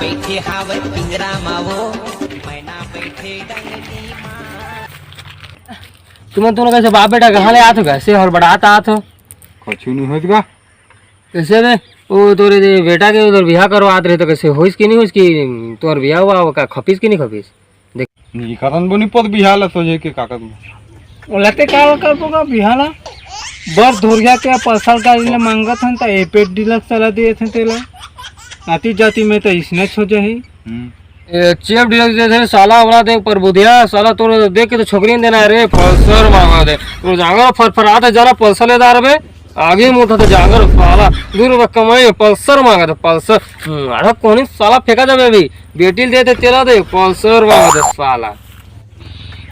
बैठे हावे पिंजरा मावो मैना बैठे डंगरी तुम दोनों कैसे बाप बेटा कहाँ ले आते हो कैसे और बढ़ाता आते हो कछु नहीं होगा कैसे बे वो तोरे दे बेटा के उधर ब्याह करवाते रहे तो कैसे होइस कि नहीं होइस कि तोर ब्याह हुआ वो का खपीस कि नहीं खपीस देख नी करन बनी पद बिहाला सोजे के काकत में ओलते का कर पोगा बिहाला बर धुरिया के पर्सल का इले मांगत हन त एपेट डिलक्स चला दिए थे तेला आती जाती में तो इसने छो जही चेप डिलक्स दे थे साला वाला देख पर बुधिया साला तोरे देख के तो छोकरी ने देना रे पल्सर मांगा दे तो जांगर फरफरात जरा पल्सर लेदार बे आगे मुठा तो जांगर साला दूर रुपये कमाई पल्सर मांगा दे पल्सर अरे कौन साला फेंका जाबे अभी बेटी देते तेला दे पल्सर मांगा दे साला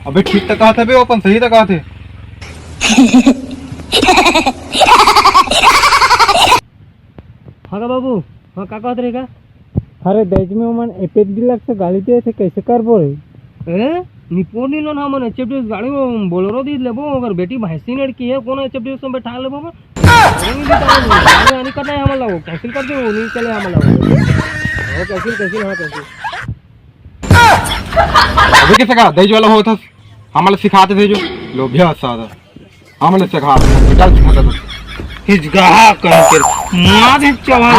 अबे ठीक तक कहा थे बे अपन सही तक कहा थे हाँ का बाबू हाँ का कहत रे का अरे देज में मन एपेट डिलक्स से गाड़ी दिए थे कैसे कर बोले ए निपोनी लो ना मन एचएफडीएस गाड़ी में बोलेरो दी लेबो अगर बेटी भैंसी लड़की है कौन एचएफडीएस में बैठा लेबो नहीं करना है हमला वो कैंसिल कर दो नहीं चले हमला वो कैंसिल हाँ कैंसिल अबे कैसे कहा दहेज वाला होता हमारे सिखाते थे जो लोभिया सादा हमारे सिखाते बेटा सिखाता था हिजगाहा कर मार चढ़ा